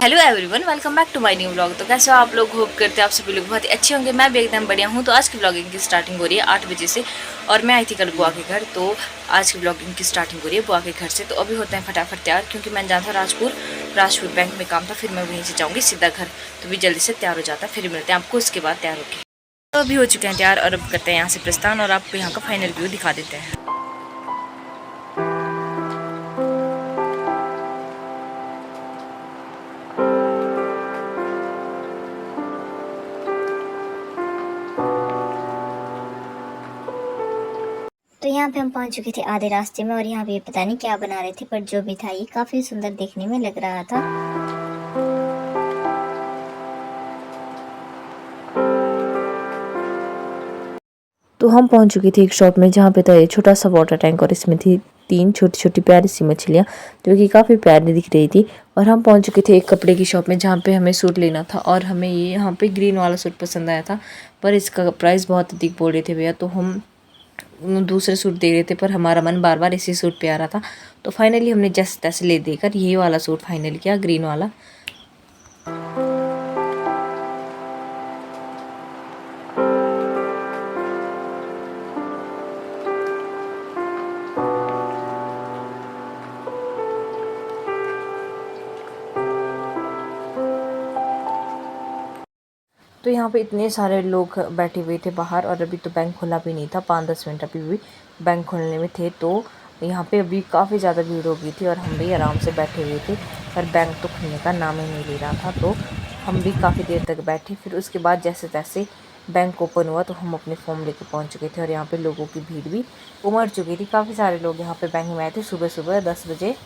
Hello everyone, welcome back to my new vlog. तो कैसे हो आप लोग? होप करते हैं आप सभी लोग बहुत ही अच्छे होंगे। मैं भी एकदम बढ़िया हूँ। तो आज की व्लॉगिंग की स्टार्टिंग हो रही है 8 बजे से और मैं आई थी कल बुआ के घर। तो आज की व्लॉगिंग की स्टार्टिंग हो रही है बुआ के घर से। तो अभी होते हैं फटाफट तैयार, क्योंकि मैंने जाना था राजपुर बैंक में काम था। फिर मैं वहीं से जाऊँगी सीधा घर। तो भी जल्दी से तैयार हो जाता है, फिर मिलते हैं आपको उसके बाद तैयार होकर। तो अभी हो चुके हैं तैयार और अब करते हैं यहाँ से प्रस्थान और आपको यहाँ का फाइनल व्यू दिखा देते हैं। तो यहाँ पे हम पहुंच चुके थे आधे रास्ते में और यहाँ पे पता नहीं क्या बना रहे थे, पर जो भी था ये काफी सुंदर देखने में लग रहा था। तो हम पहुंच चुके थे एक शॉप में जहाँ पे था ये छोटा सा वाटर टैंक और इसमें थी 3 छोटी छोटी प्यारी सी मछलियाँ जो कि काफ़ी प्यारी दिख रही थी। और हम पहुंच चुके थे एक कपड़े की शॉप में जहाँ पे हमें सूट लेना था और हमें ये यहाँ पे ग्रीन वाला सूट पसंद आया था, पर इसका प्राइस बहुत अधिक बोल रहे थे भैया। तो हम दूसरे सूट देख रहे थे पर हमारा मन बार बार इसी सूट पे आ रहा था। तो फाइनली हमने जैसे तैसे ले देकर ये वाला सूट फाइनल किया, ग्रीन वाला। तो यहाँ पे इतने सारे लोग बैठे हुए थे बाहर और अभी तो बैंक खुला भी नहीं था, 5-10 मिनट अभी भी बैंक खुलने में थे। तो यहाँ पे अभी काफ़ी ज़्यादा भीड़ हो गई थी और हम भी आराम से बैठे हुए थे, पर बैंक तो खुलने का नाम ही नहीं ले रहा था। तो हम भी काफ़ी देर तक बैठे। फिर उसके बाद जैसे तैसे बैंक ओपन हुआ तो हम अपने फॉर्म लेके पहुँच चुके थे और यहाँ पर लोगों की भीड़ भी उमड़ चुकी थी। काफ़ी सारे लोग यहाँ पर बैंक में आए थे सुबह सुबह 10 बजे।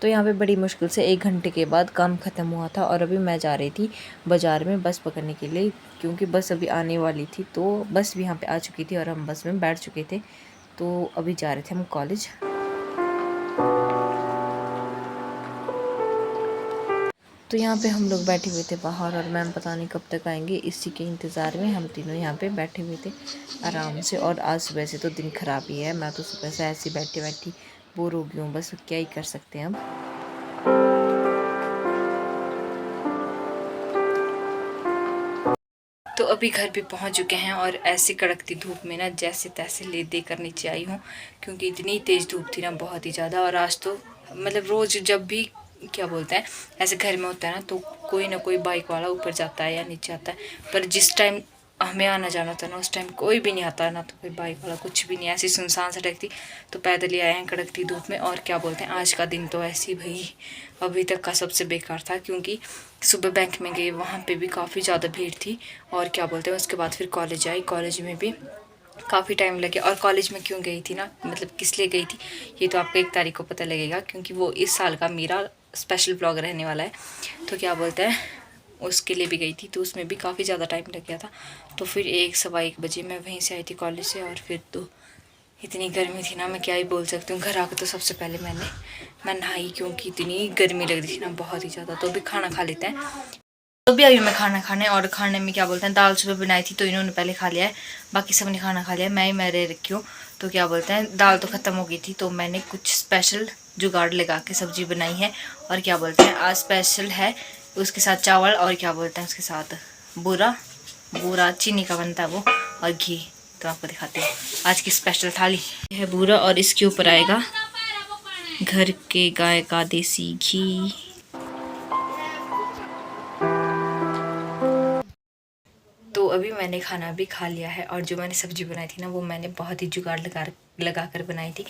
तो यहाँ पे बड़ी मुश्किल से 1 घंटे के बाद काम ख़त्म हुआ था और अभी मैं जा रही थी बाज़ार में बस पकड़ने के लिए, क्योंकि बस अभी आने वाली थी। तो बस भी यहाँ पे आ चुकी थी और हम बस में बैठ चुके थे। तो अभी जा रहे थे हम कॉलेज। तो यहाँ पे हम लोग बैठे हुए थे बाहर और मैम पता नहीं कब तक आएंगे, इसी के इंतज़ार में हम तीनों यहाँ पे बैठे हुए थे आराम से। और आज सुबह से तो दिन ख़राब ही है, मैं तो सुबह से ऐसी बैठी बैठी बोर हो गई हूँ। बस क्या ही कर सकते हैं अब। तो अभी घर भी पहुंच चुके हैं और ऐसी कड़कती धूप में ना जैसे तैसे ले देकर नीचे आई हूँ, क्योंकि इतनी तेज़ धूप थी ना, बहुत ही ज़्यादा। और आज तो मतलब रोज़ जब भी क्या बोलते हैं ऐसे घर में होता है ना, तो कोई ना कोई बाइक वाला ऊपर जाता है या नीचे आता है। पर जिस टाइम हमें आना जाना था ना, उस टाइम कोई भी नहीं आता, ना तो कोई बाइक वाला, कुछ भी नहीं। ऐसी सुनसान सड़क थी। तो पैदल ही आए हैं कड़कती धूप में। और क्या बोलते हैं आज का दिन तो ऐसी भाई अभी तक का सबसे बेकार था, क्योंकि सुबह बैंक में गए, वहाँ पे भी काफ़ी ज़्यादा भीड़ थी। और क्या बोलते हैं उसके बाद फिर कॉलेज आई, कॉलेज में भी काफ़ी टाइम लगे। और कॉलेज में क्यों गई थी ना, मतलब किस लिए गई थी, ये तो आपको 1 तारीख को पता लगेगा, क्योंकि वो इस साल का मेरा स्पेशल ब्लॉग रहने वाला है। तो क्या बोलते हैं उसके लिए भी गई थी, तो उसमें भी काफ़ी ज़्यादा टाइम लग गया था। तो फिर 1-1:15 बजे मैं वहीं से आई थी कॉलेज से। और फिर तो इतनी गर्मी थी ना, मैं क्या ही बोल सकती हूँ। घर आकर तो सबसे पहले मैं नहाई, क्योंकि इतनी गर्मी लग रही थी ना, बहुत ही ज़्यादा। तो अभी खाना खा लेते हैं। तो भी अभी मैं खाना खाने, और खाने में क्या बोलते हैं दाल सुबह बनाई थी तो इन्होंने पहले खा लिया है, बाकी सब ने खाना खा लिया है, मैं ही मेरे रखी हूँ। तो क्या बोलते हैं दाल तो ख़त्म हो गई थी, तो मैंने कुछ स्पेशल जुगाड़ लगा के सब्ज़ी बनाई है। और क्या बोलते हैं आज स्पेशल है उसके साथ चावल, और क्या बोलते हैं उसके साथ बूरा बूरा चीनी का बनता है वो, और घी। तो आपको दिखाते हैं आज की स्पेशल थाली। यह है बूरा और इसके ऊपर आएगा घर के गाय का देसी घी। तो अभी मैंने खाना भी खा लिया है, और जो मैंने सब्ज़ी बनाई थी ना, वो मैंने बहुत ही जुगाड़ लगा कर बनाई थी।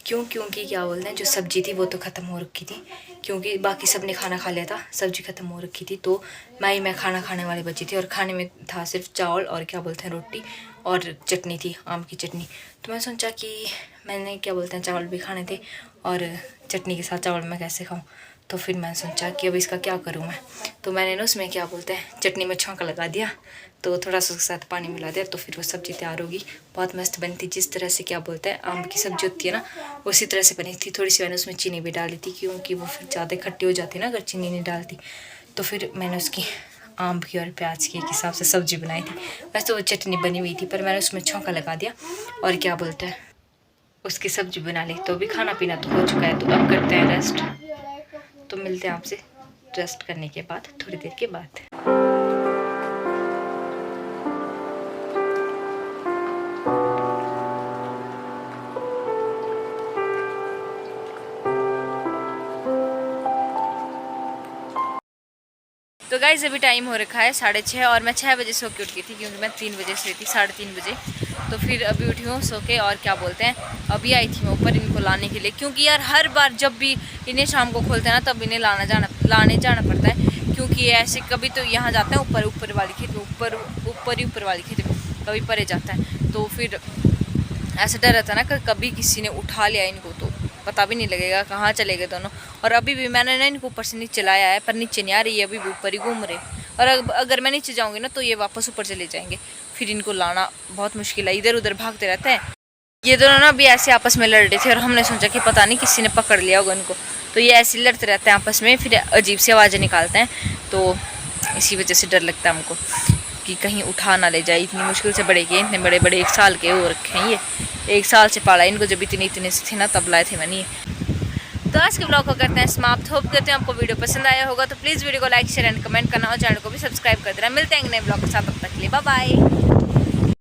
क्योंकि क्या बोलते हैं जो सब्ज़ी थी वो तो ख़त्म हो रखी थी, क्योंकि बाकी सब ने खाना खा लिया था, सब्ज़ी ख़त्म हो रखी थी। तो मैं खाना खाने वाली बची थी, और खाने में था सिर्फ चावल और क्या बोलते हैं रोटी और चटनी थी, आम की चटनी। तो मैं सोचा कि मैंने क्या बोलते हैं चावल भी खाने थे, और चटनी के साथ चावल मैं कैसे खाऊँ। तो फिर मैंने सोचा कि अब इसका क्या करूँ मैं। तो मैंने ना उसमें क्या बोलते हैं चटनी में छौंका लगा दिया, तो थोड़ा सा उसके साथ पानी मिला दिया, तो फिर वो सब्ज़ी तैयार होगी। बहुत मस्त बनी थी, जिस तरह से क्या बोलते हैं आम की सब्ज़ी होती है ना, उसी तरह से बनी थी। थोड़ी सी मैंने उसमें चीनी भी डाली थी, क्योंकि वो फिर ज़्यादा खट्टी हो जाती है ना अगर चीनी नहीं डालती। तो फिर मैंने उसकी आम की और प्याज की एक हिसाब से सब्ज़ी बनाई थी। वैसे तो वो चटनी बनी हुई थी, पर मैंने उसमें छौंका लगा दिया और क्या बोलते हैं उसकी सब्ज़ी बना ली। तो अभी खाना पीना तो हो चुका है, तो अब करते हैं रेस्ट। तो मिलते हैं आपसे रेस्ट करने के बाद, थोड़ी देर के बाद। तो गाइज़ अभी टाइम हो रखा है 6:30 और मैं 6 बजे सो के उठ गई थी, क्योंकि मैं 3 बजे सोई थी, 3:30 बजे। तो फिर अभी उठी हूँ सो के, और क्या बोलते हैं, अभी आई थी मैं ऊपर इनको लाने के लिए, क्योंकि यार हर बार जब भी इन्हें शाम को खोलते हैं ना, तब इन्हें लाने जाना पड़ता है, क्योंकि ये ऐसे कभी तो यहाँ जाते हैं ऊपर वाली खेत में, ऊपर वाली खेत में, कभी परे जाता है। तो फिर ऐसा डर रहता है ना कि कभी किसी ने उठा लिया इनको तो पता भी नहीं लगेगा कहाँ चले गए दोनों। और अभी भी मैंने ना इनको ऊपर से नीचे लाया है, पर नीचे नहीं आ रही है, अभी भी ऊपर ही घूम रहे। और अगर मैं नीचे जाऊँगी ना तो ये वापस ऊपर चले जाएंगे, फिर इनको लाना बहुत मुश्किल है, इधर उधर भागते रहते हैं। ये दोनों ना अभी ऐसे आपस में लड़ रहे थे, और हमने सोचा कि पता नहीं किसी ने पकड़ लिया होगा इनको, तो ये ऐसे लड़ते रहते हैं आपस में, फिर अजीब सी आवाज़ें निकालते हैं। तो इसी वजह से डर लगता है हमको कि कहीं उठा ना ले जाए। इतनी मुश्किल से बड़े किए, इतने बड़े बड़े 1 साल के हो रखे हैं। ये 1 साल से पाला इनको, जब इतने से थे ना तब लाए थे मैंने ये। तो आज के ब्लॉग को करते हैं समाप्त। होप करते हैं आपको वीडियो पसंद आया होगा, तो प्लीज़ वीडियो को लाइक शेयर एंड कमेंट करना, और चैनल को भी सब्सक्राइब कर देना। मिलते हैं नए ब्लॉग के साथ, तब तक के लिए बाय बाय।